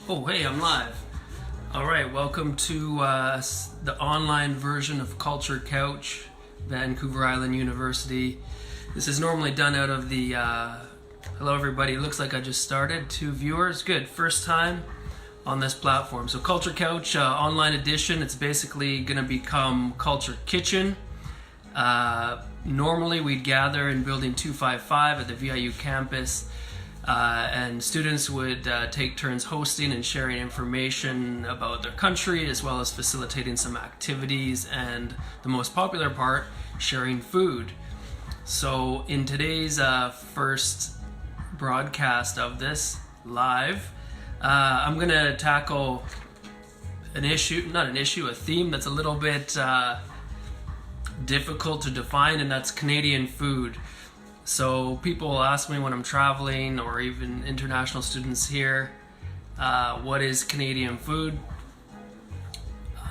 Oh, hey, I'm live. All right, welcome to the online version of Culture Couch, Vancouver Island University. This is normally done out of the, hello everybody, it looks like I just started, 2 viewers, good, first time on this platform. So Culture Couch online edition, it's basically gonna become Culture Kitchen. Normally we'd gather in building 255 at the VIU campus. And students would take turns hosting and sharing information about their country, as well as facilitating some activities, and the most popular part, sharing food. So in today's first broadcast of this live, I'm gonna tackle a theme that's a little bit difficult to define, and that's Canadian food. So people ask me when I'm traveling, or even international students here, what is Canadian food?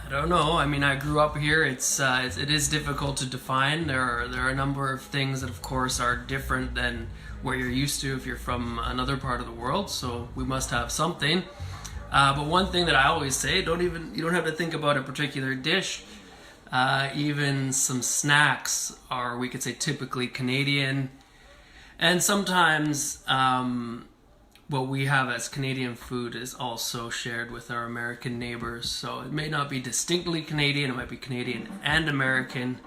I don't know. I mean, I grew up here. It is difficult to define. There are a number of things that, of course, are different than where you're used to if you're from another part of the world. So we must have something. But one thing that I always say, you don't have to think about a particular dish. Even some snacks are, we could say, typically Canadian. And sometimes what we have as Canadian food is also shared with our American neighbors. So it may not be distinctly Canadian, it might be Canadian and American.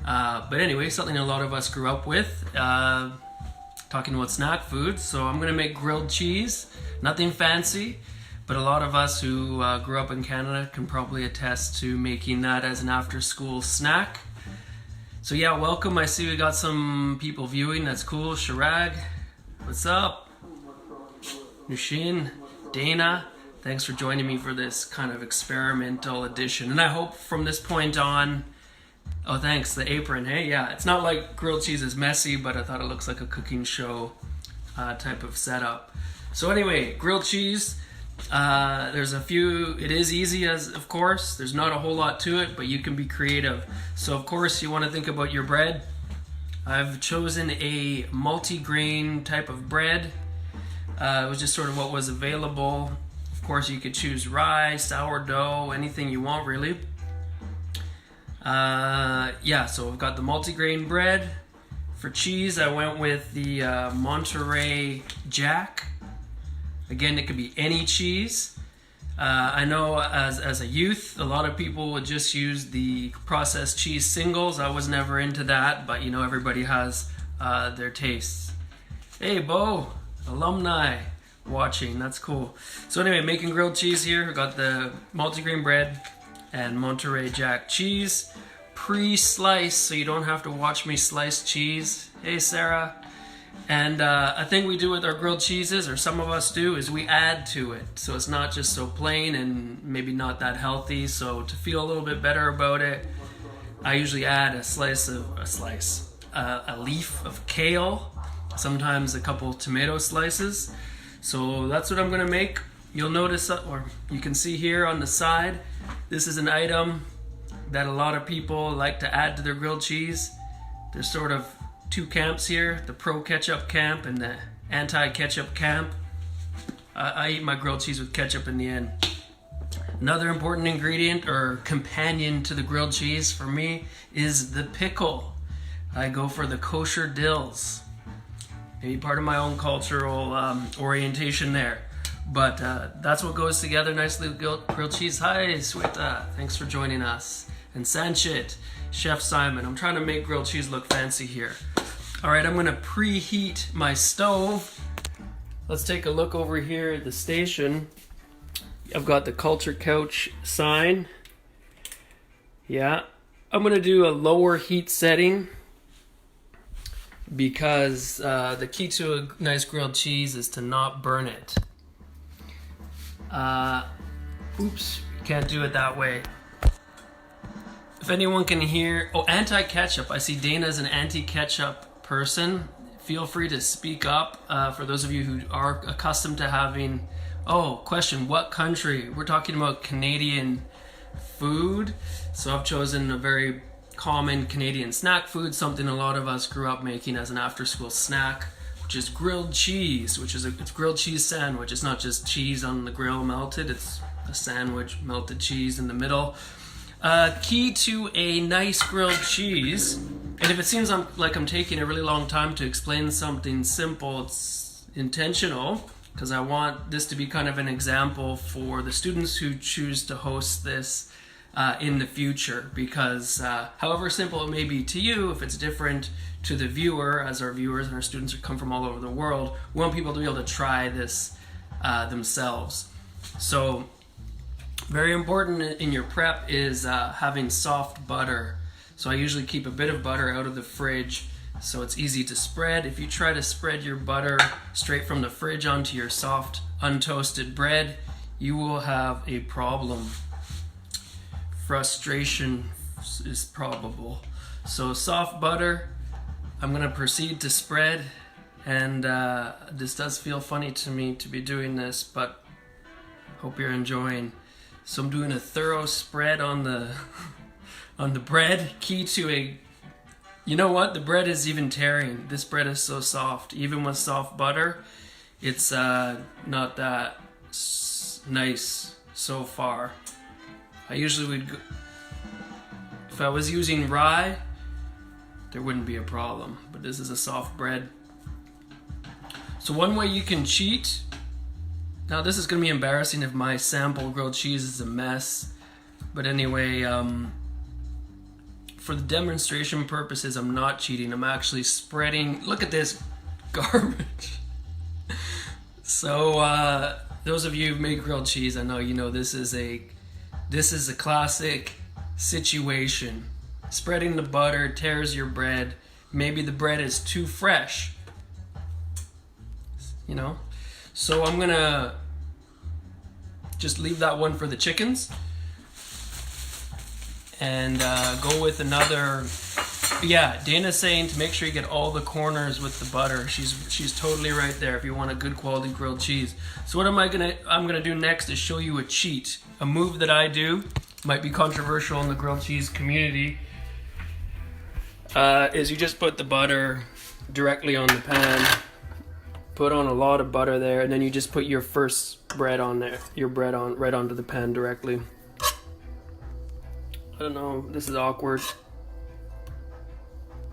But anyway, something a lot of us grew up with. Talking about snack food, so I'm gonna make grilled cheese. Nothing fancy, but a lot of us who grew up in Canada can probably attest to making that as an after-school snack. So yeah, welcome. I see we got some people viewing. That's cool. Shirag, what's up? Nushin, Dana, thanks for joining me for this kind of experimental edition. And I hope from this point on, oh thanks, the apron, hey? Yeah, it's not like grilled cheese is messy, but I thought it looks like a cooking show type of setup. So anyway, grilled cheese. There's a few, it is easy as of course, there's not a whole lot to it, but you can be creative. So of course you want to think about your bread. I've chosen a multi-grain type of bread. It was just sort of what was available. Of course you could choose rye, sourdough, anything you want really. Yeah, so I've got the multi-grain bread. For cheese I went with the Monterey Jack. Again, it could be any cheese. I know as a youth, a lot of people would just use the processed cheese singles. I was never into that, but you know, everybody has their tastes. Hey, Bo, alumni watching, that's cool. So anyway, making grilled cheese here. I got the multigrain bread and Monterey Jack cheese. Pre-sliced, so you don't have to watch me slice cheese. Hey, Sarah. And I think we do with our grilled cheeses, or some of us do, is we add to it. So it's not just so plain and maybe not that healthy. So to feel a little bit better about it, I usually add a leaf of kale, sometimes a couple tomato slices. So that's what I'm gonna make. You'll notice, or you can see here on the side, this is an item that a lot of people like to add to their grilled cheese. There's sort of 2 camps here, the pro-ketchup camp and the anti-ketchup camp. I eat my grilled cheese with ketchup in the end. Another important ingredient or companion to the grilled cheese for me is the pickle. I go for the kosher dills. Maybe part of my own cultural orientation there. But that's what goes together nicely with grilled cheese. Hi, Sweta, thanks for joining us. And Sanchit, Chef Simon. I'm trying to make grilled cheese look fancy here. All right, I'm gonna preheat my stove. Let's take a look over here at the station. I've got the Culture Couch sign. Yeah, I'm gonna do a lower heat setting because the key to a nice grilled cheese is to not burn it. Oops, can't do it that way. If anyone can hear, oh, anti-ketchup. I see Dana's an anti-ketchup person. Feel free to speak up for those of you who are accustomed to having, oh, question, what country? We're talking about Canadian food. So I've chosen a very common Canadian snack food, something a lot of us grew up making as an after-school snack. which is grilled cheese, which is it's grilled cheese sandwich. It's not just cheese on the grill melted, it's a sandwich, melted cheese in the middle. Key to a nice grilled cheese, and if it seems like I'm taking a really long time to explain something simple, it's intentional, because I want this to be kind of an example for the students who choose to host this in the future, because however simple it may be to you, if it's different to the viewer, as our viewers and our students come from all over the world, we want people to be able to try this themselves. So very important in your prep is having soft butter. So I usually keep a bit of butter out of the fridge so it's easy to spread. If you try to spread your butter straight from the fridge onto your soft untoasted bread, you will have a problem. Frustration is probable. So soft butter, I'm going to proceed to spread, and this does feel funny to me to be doing this, but hope you're enjoying. So I'm doing a thorough spread on the bread. Key to a, you know what? The bread is even tearing. This bread is so soft. Even with soft butter, it's not that nice so far. I usually would go, if I was using rye, there wouldn't be a problem. But this is a soft bread. So one way you can cheat. Now this is going to be embarrassing if my sample grilled cheese is a mess. But anyway, for the demonstration purposes, I'm not cheating. I'm actually spreading. Look at this garbage. So those of you who've made grilled cheese, I know you know this is a classic situation. Spreading the butter tears your bread. Maybe the bread is too fresh. You know? So I'm gonna just leave that one for the chickens and go with another. Yeah, Dana's saying to make sure you get all the corners with the butter. She's totally right there if you want a good quality grilled cheese. So what I'm gonna do next is show you a cheat, a move that I do. Might be controversial in the grilled cheese community. Is you just put the butter directly on the pan. Put on a lot of butter there, and then you just put your first bread on there. Your bread on right onto the pan directly. I don't know, this is awkward.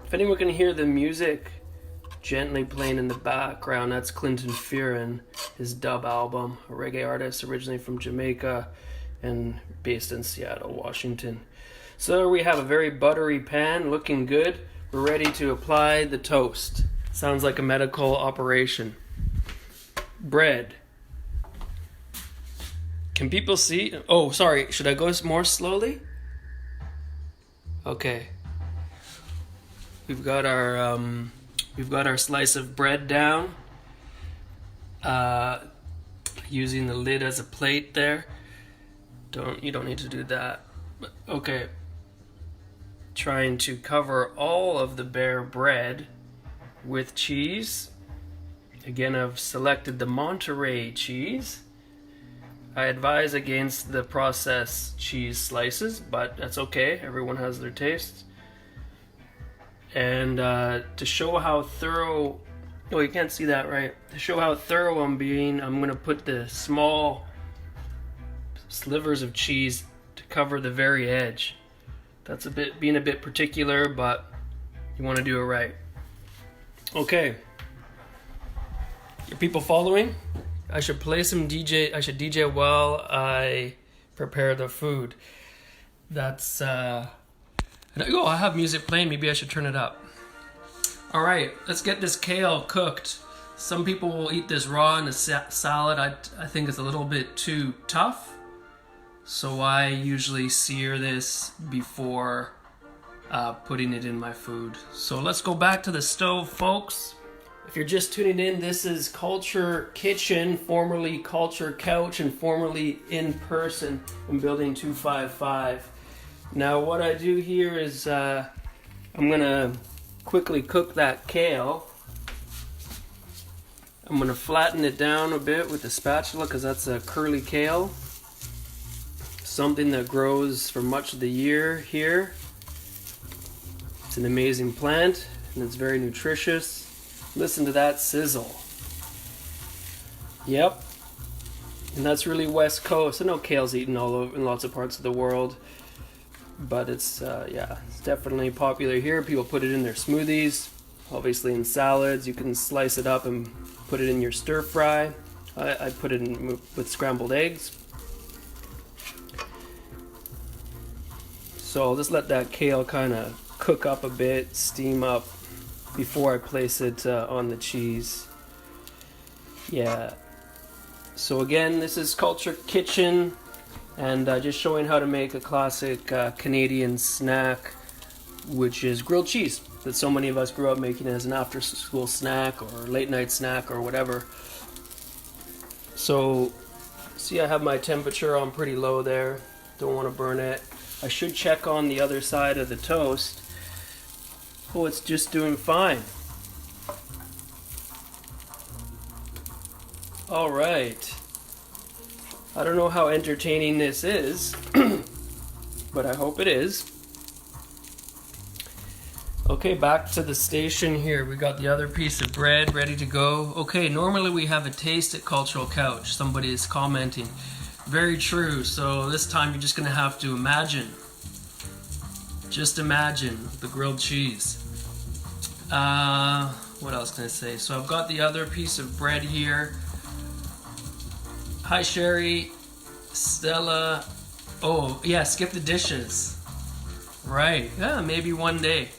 If anyone can hear the music gently playing in the background, that's Clinton Fearon, his dub album, a reggae artist originally from Jamaica and based in Seattle, Washington. So we have a very buttery pan, looking good. We're ready to apply the toast. Sounds like a medical operation. Bread. Can people see? Oh, sorry. Should I go more slowly? Okay. We've got our slice of bread down. Using the lid as a plate there. You don't need to do that. But, okay. Trying to cover all of the bare bread with cheese. Again, I've selected the Monterey cheese. I advise against the processed cheese slices, but that's okay. Everyone has their tastes. And to show how thorough, oh, you can't see that, right? To show how thorough I'm being, I'm going to put the small slivers of cheese to cover the very edge. That's being a bit particular, but you want to do it right. Okay. Are people following? I should DJ while I prepare the food. That's I have music playing. Maybe I should turn it up. All right, let's get this kale cooked. Some people will eat this raw in a salad. I think it's a little bit too tough. So I usually sear this before putting it in my food. So let's go back to the stove, folks. If you're just tuning in, this is Culture Kitchen, formerly Culture Couch, and formerly In Person in Building 255. Now what I do here is I'm gonna quickly cook that kale. I'm gonna flatten it down a bit with the spatula because that's a curly kale. Something that grows for much of the year here. It's an amazing plant and it's very nutritious. Listen to that sizzle. Yep. And that's really West Coast. I know kale's eaten all over in lots of parts of the world, but it's it's definitely popular here. People put it in their smoothies, obviously in salads. You can slice it up and put it in your stir fry. I put it in with scrambled eggs. So I'll just let that kale kind of cook up a bit, steam up before I place it on the cheese. Yeah. So again, this is Culture Kitchen, and just showing how to make a classic Canadian snack, which is grilled cheese, that so many of us grew up making as an after-school snack or late night snack or whatever. So, see, I have my temperature on pretty low there. Don't want to burn it. I should check on the other side of the toast. Oh, it's just doing fine. All right. I don't know how entertaining this is, but I hope it is. Okay, back to the station here. We got the other piece of bread ready to go. Okay, normally we have a taste at Cultural Couch. Somebody is commenting. Very true. So this time you're just going to have to imagine. Just imagine the grilled cheese. What else can I say? So I've got the other piece of bread here. Hi, Sherry. Stella. Oh, yeah, skip the dishes. Right. Yeah, maybe one day.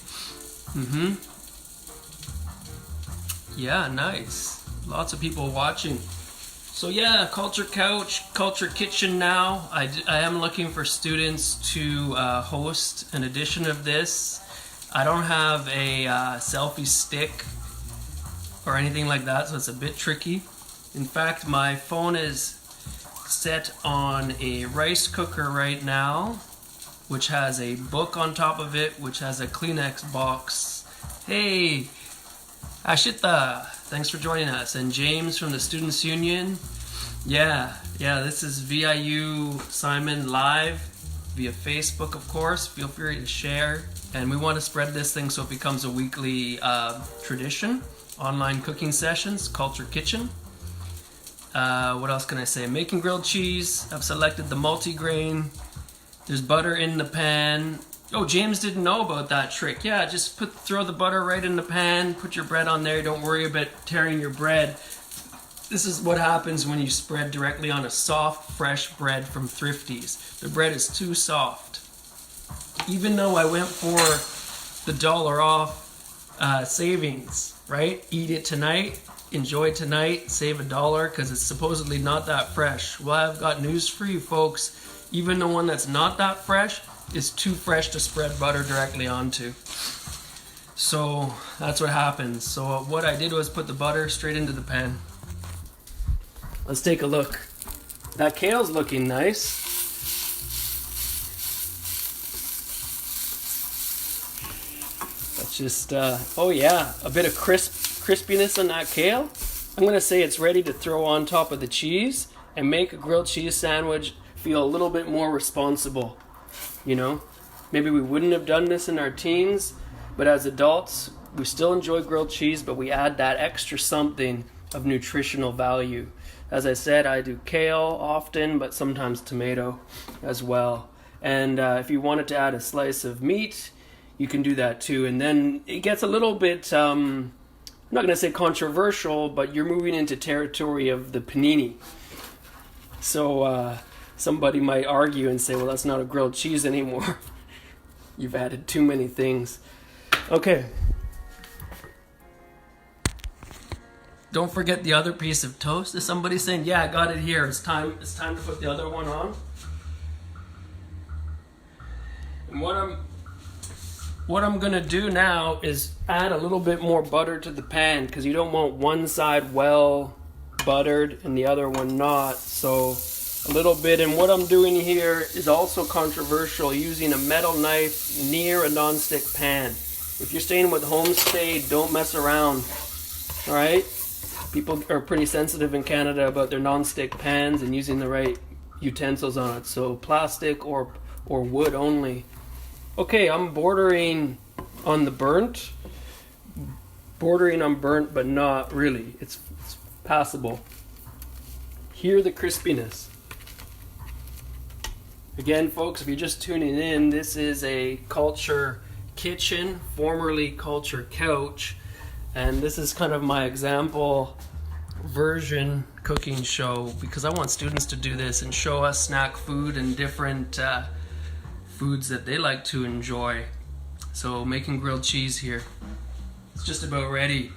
Yeah, nice. Lots of people watching. So yeah, Culture Couch, Culture Kitchen now. I am looking for students to host an edition of this. I don't have a selfie stick or anything like that, so it's a bit tricky. In fact, my phone is set on a rice cooker right now, which has a book on top of it, which has a Kleenex box. Hey, Ashita, thanks for joining us. And James from the Students' Union. Yeah, this is VIU Simon live via Facebook, of course. Feel free to share. And we want to spread this thing so it becomes a weekly tradition. Online cooking sessions, Culture Kitchen. What else can I say? Making grilled cheese. I've selected the multigrain. There's butter in the pan. Oh, James didn't know about that trick. Yeah, just throw the butter right in the pan. Put your bread on there. Don't worry about tearing your bread. This is what happens when you spread directly on a soft, fresh bread from Thrifties. The bread is too soft. Even though I went for the $1 off savings, right? Eat it tonight. Enjoy tonight. Save $1 because it's supposedly not that fresh. Well, I've got news for you, folks. Even the one that's not that fresh is too fresh to spread butter directly onto. So that's what happens. So what I did was put the butter straight into the pan. Let's take a look. That kale's looking nice. Let's just, oh yeah, a bit of crispiness on that kale. I'm gonna say it's ready to throw on top of the cheese and make a grilled cheese sandwich feel a little bit more responsible. You know, maybe we wouldn't have done this in our teens, but as adults, we still enjoy grilled cheese, but we add that extra something of nutritional value. As I said, I do kale often, but sometimes tomato as well. And if you wanted to add a slice of meat, you can do that too. And then it gets a little bit, I'm not going to say controversial, but you're moving into territory of the panini. So somebody might argue and say, well, that's not a grilled cheese anymore. You've added too many things. Okay. Don't forget the other piece of toast. Is somebody saying, yeah, I got it here. It's time to put the other one on. And what I'm gonna do now is add a little bit more butter to the pan, because you don't want one side well buttered and the other one not. So a little bit. And what I'm doing here is also controversial, using a metal knife near a nonstick pan. If you're staying with Homestay, don't mess around. All right? People are pretty sensitive in Canada about their nonstick pans and using the right utensils on it. So plastic or wood only. Okay, I'm bordering on the burnt bordering on burnt, but not really. It's passable. Hear the crispiness. Again, folks, if you're just tuning in, this is a Culture Kitchen, formerly Culture Couch, and this is kind of my example version cooking show because I want students to do this and show us snack food and different foods that they like to enjoy. So making grilled cheese here. It's just about ready.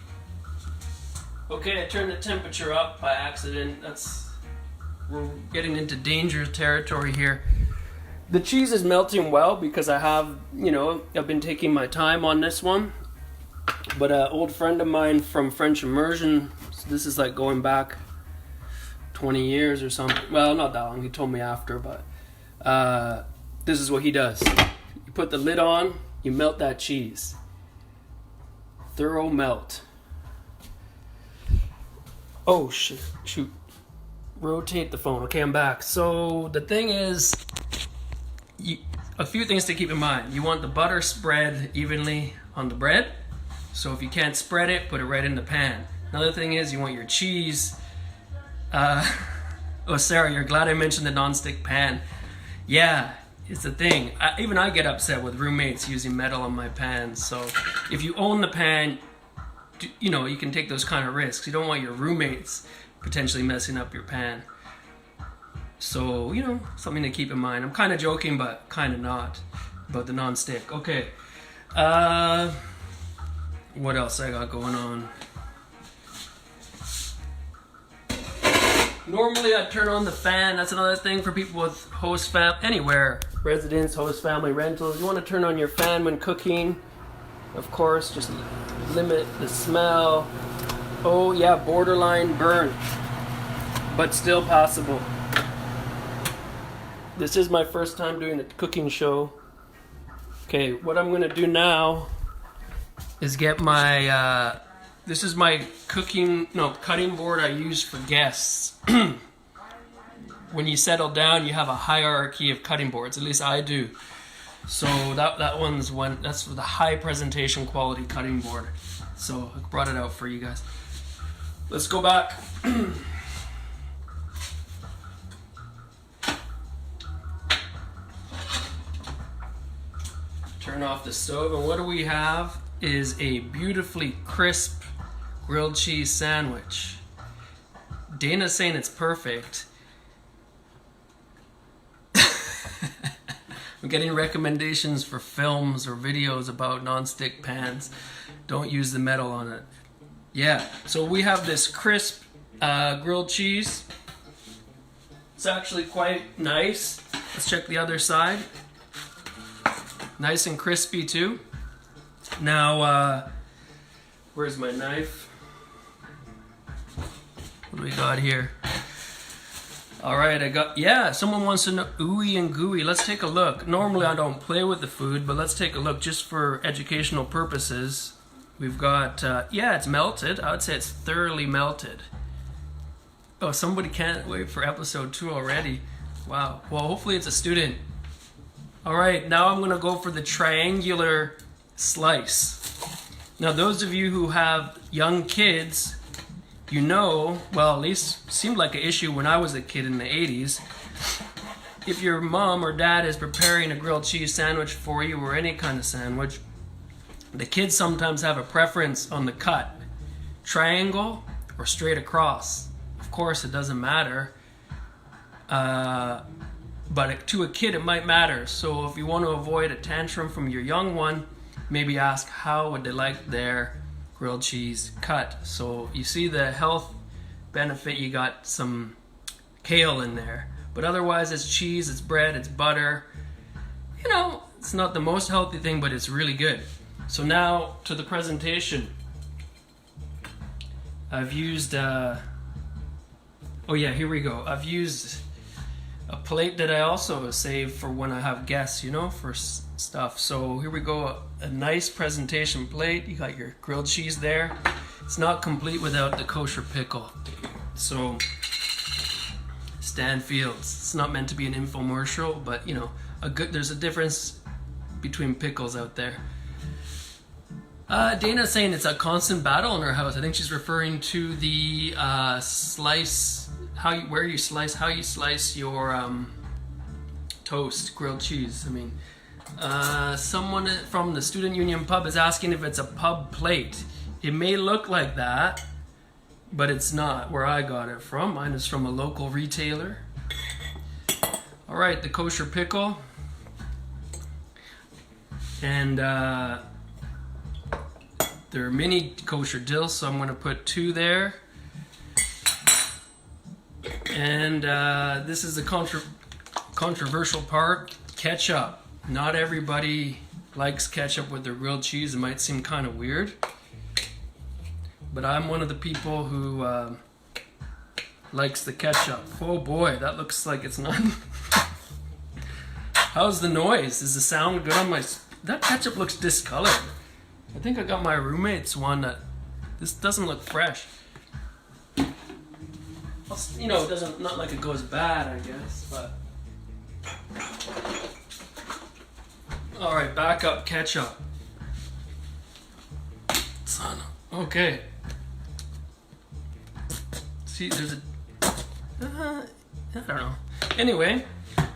Okay, I turned the temperature up by accident. We're getting into dangerous territory here. The cheese is melting well because I have, I've been taking my time on this one. But an old friend of mine from French immersion, so this is like going back 20 years or something. Well, not that long. He told me after, but this is what he does. You put the lid on, you melt that cheese. Thorough melt. Oh, shoot. Rotate the phone. Okay, I'm back. So the thing is, a few things to keep in mind. You want the butter spread evenly on the bread. So if you can't spread it, put it right in the pan. Another thing is you want your cheese. Oh, Sarah, you're glad I mentioned the non-stick pan. Yeah, it's the thing. Even I get upset with roommates using metal on my pans. So if you own the pan, you can take those kind of risks. You don't want your roommates potentially messing up your pan. So, something to keep in mind. I'm kind of joking, but kind of not about the non-stick. Okay. What else I got going on? Normally I turn on the fan. That's another thing for people with host anywhere. Residents, host family rentals. You want to turn on your fan when cooking. Of course, just limit the smell. Oh yeah, borderline burnt, but still passable. This is my first time doing a cooking show. Okay, what I'm gonna do now is get my, this is my cutting board I use for guests. When you settle down, you have a hierarchy of cutting boards, at least I do. So that's the high presentation quality cutting board. So I brought it out for you guys. Let's go back. Turn off the stove, and what do we have is a beautifully crisp grilled cheese sandwich. Dana's saying it's perfect. I'm getting recommendations for films or videos about non-stick pans. Don't use the metal on it. Yeah, so we have this crisp grilled cheese. It's actually quite nice. Let's check the other side. Nice and crispy too. Now, where's my knife? What do we got here? All right, someone wants to know ooey and gooey. Let's take a look. Normally I don't play with the food, but let's take a look just for educational purposes. We've got, it's melted. I would say it's thoroughly melted. Oh, somebody can't wait for episode 2 already. Wow. Well, hopefully it's a student. All right, now I'm gonna go for the triangular slice. Now, those of you who have young kids, at least seemed like an issue when I was a kid in the 80s. If your mom or dad is preparing a grilled cheese sandwich for you or any kind of sandwich, the kids sometimes have a preference on the cut. Triangle or straight across. Of course, it doesn't matter. But to a kid, it might matter. So if you want to avoid a tantrum from your young one, maybe ask how would they like their grilled cheese cut. So you see the health benefit, you got some kale in there. But otherwise, it's cheese, it's bread, it's butter. It's not the most healthy thing, but it's really good. So now to the presentation. I've used, here we go. I've used a plate that I also save for when I have guests, for stuff. So here we go, a nice presentation plate. You got your grilled cheese there. It's not complete without the kosher pickle. So, Stan Fields. It's not meant to be an infomercial, but there's a difference between pickles out there. Dana's saying it's a constant battle in her house. I think she's referring to the slice, where you slice, how you slice your toast, grilled cheese. I mean, someone from the Student Union Pub is asking if it's a pub plate. It may look like that, but it's not where I got it from. Mine is from a local retailer. All right, the kosher pickle. And there are mini kosher dills, so I'm going to put 2 there. And this is the controversial part, ketchup. Not everybody likes ketchup with their grilled cheese. It might seem kind of weird. But I'm one of the people who likes the ketchup. Oh boy, that looks like it's not. How's the noise? Is the sound good on my... That ketchup looks discolored. I think I got my roommate's one that... This doesn't look fresh. You know, it doesn't... Not like it goes bad, I guess, but... Alright, back up ketchup. Son of... Okay. See, there's a... I don't know. Anyway,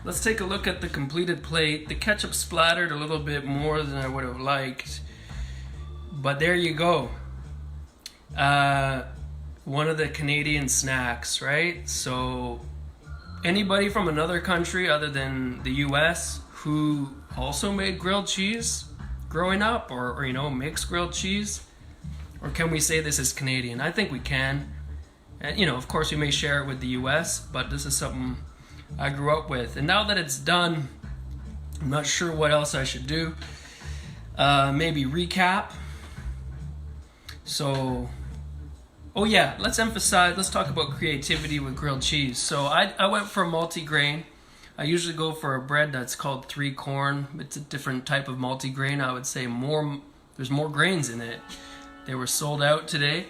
let's take a look at the completed plate. The ketchup splattered a little bit more than I would have liked. But there you go. One of the Canadian snacks, right? So anybody from another country other than the US who also made grilled cheese growing up, or you know, makes grilled cheese? Or can we say this is Canadian? I think we can. And you know, of course we may share it with the US, but this is something I grew up with. And now that it's done, I'm not sure what else I should do. Maybe recap. So, oh yeah, let's talk about creativity with grilled cheese. So I went for multi-grain. I usually go for a bread that's called 3 corn. It's a different type of multi-grain. I would say there's more grains in it. They were sold out today.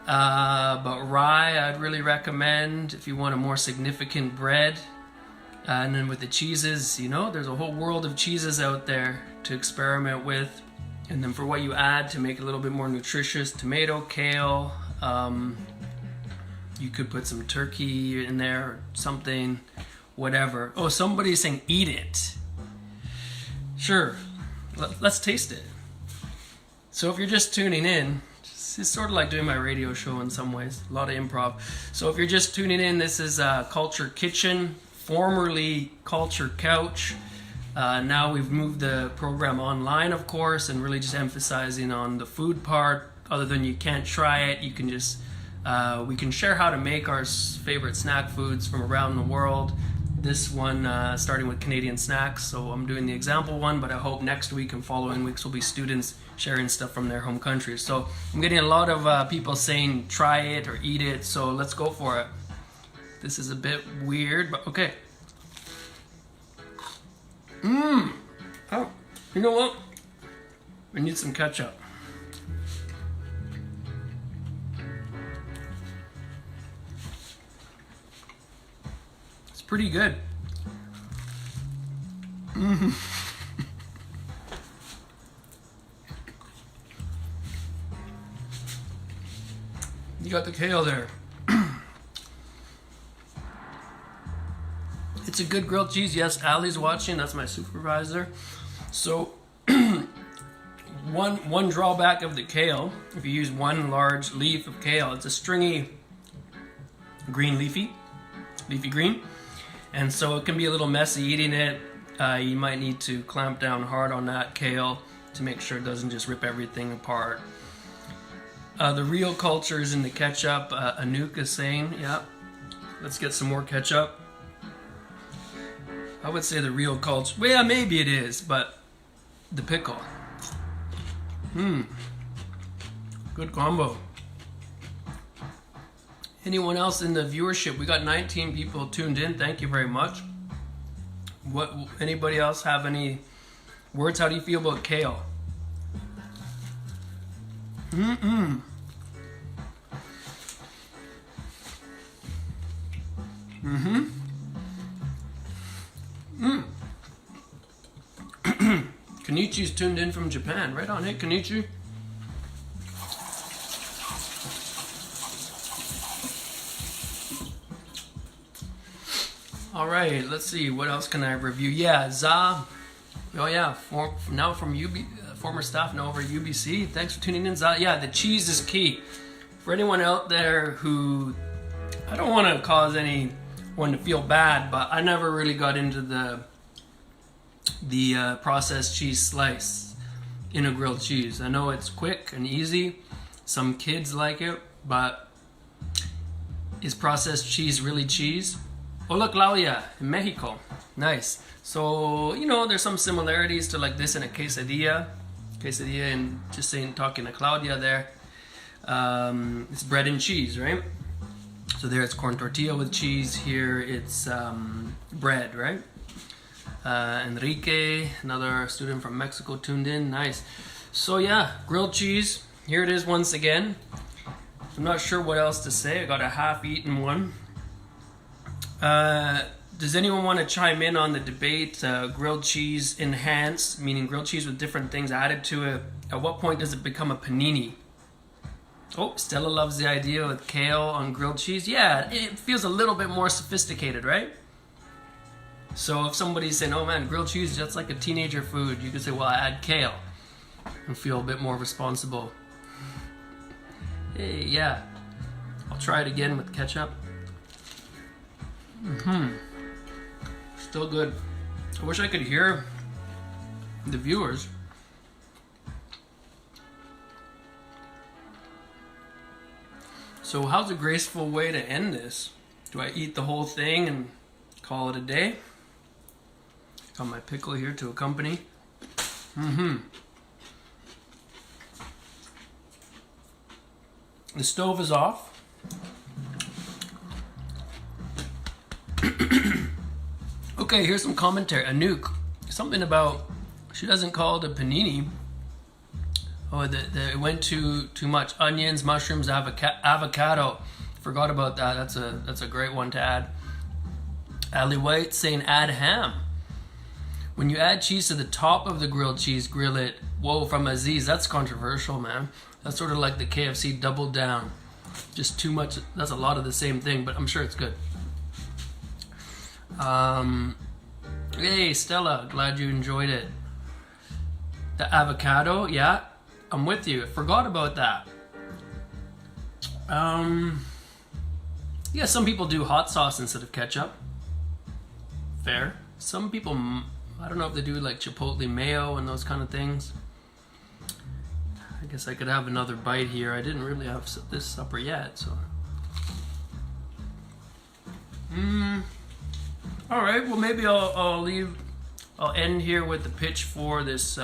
But rye, I'd really recommend if you want a more significant bread. And then with the cheeses, you know, there's a whole world of cheeses out there to experiment with. And then for what you add to make it a little bit more nutritious, tomato, kale, you could put some turkey in there or something, whatever. Oh, somebody's saying eat it. Sure, let's taste it. So if you're just tuning in, it's sort of like doing my radio show in some ways, a lot of improv. So if you're just tuning in, this is Culture Kitchen, formerly Culture Couch. Now we've moved the program online, of course, and really just emphasizing on the food part. Other than you can't try it, you can just, we can share how to make our favorite snack foods from around the world. This one starting with Canadian snacks, so I'm doing the example one, but I hope next week and following weeks will be students sharing stuff from their home countries. So I'm getting a lot of people saying try it or eat it, so let's go for it. This is a bit weird, but okay. Oh, you know what? We need some ketchup. It's pretty good. You got the kale there. It's a good grilled cheese. Yes, Allie's watching. That's my supervisor. So, one drawback of the kale, if you use one large leaf of kale, it's a stringy green leafy green. And so it can be a little messy eating it. You might need to clamp down hard on that kale to make sure it doesn't just rip everything apart. The real culture is in the ketchup. Anouk is saying, yeah, let's get some more ketchup. I would say the real culture, well, yeah, maybe it is, but the pickle. Good combo. Anyone else in the viewership? We got 19 people tuned in. Thank you very much. Anybody else have any words? How do you feel about kale? Kenichi's tuned in from Japan. Right on, hey Kenichi. All right, let's see. What else can I review? Yeah, Za. Oh yeah, now from former staff now over at UBC. Thanks for tuning in, Za. Yeah, the cheese is key. For anyone out there who, I don't want to cause anyone to feel bad, but I never really got into the processed cheese slice in a grilled cheese. I know it's quick and easy. Some kids like it, but is processed cheese really cheese? Hola Claudia, in Mexico. Nice. So, you know, there's some similarities to like this in a quesadilla. Quesadilla, and just talking to Claudia there. It's bread and cheese, right? So there it's corn tortilla with cheese. Here it's bread, right? Enrique, another student from Mexico, tuned in. Nice. So yeah, grilled cheese. Here it is once again. I'm not sure what else to say. I got a half-eaten one. Does anyone want to chime in on the debate? Grilled cheese enhanced, meaning grilled cheese with different things added to it. At what point does it become a panini? Oh, Stella loves the idea with kale on grilled cheese. Yeah, it feels a little bit more sophisticated, right? So if somebody's saying, oh man, grilled cheese, that's like a teenager food, you could say, well, I add kale and feel a bit more responsible. Hey, yeah. I'll try it again with ketchup. Still good. I wish I could hear the viewers. So how's a graceful way to end this? Do I eat the whole thing and call it a day? Got my pickle here to accompany. The stove is off. Okay, here's some commentary. Anouk, something about she doesn't call it a panini. Oh, it went too much. Onions, mushrooms, avocado. Forgot about that. That's a great one to add. Ali White saying add ham. When you add cheese to the top of the grilled cheese, grill it. Whoa, from Aziz, that's controversial, man. That's sort of like the KFC double down. Just too much. That's a lot of the same thing, but I'm sure it's good. Hey Stella, glad you enjoyed it. The avocado, yeah, I'm with you. Forgot about that. Yeah, some people do hot sauce instead of ketchup. Fair. Some people, I don't know if they do like chipotle mayo and those kind of things. I guess I could have another bite here. I didn't really have this supper yet, so. All right, well maybe I'll end here with the pitch for this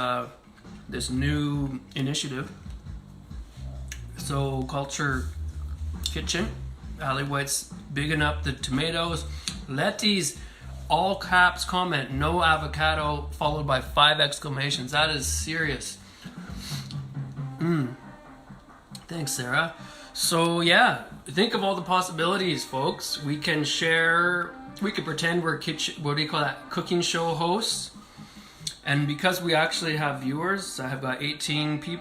this new initiative. So Culture Kitchen, Ali White's bigging up the tomatoes. Letty's all caps comment, no avocado, followed by 5 exclamations. That is serious. Thanks, Sarah. So yeah, think of all the possibilities, folks. We can share. We could pretend we're cooking show hosts. And because we actually have viewers, I have got 18 people.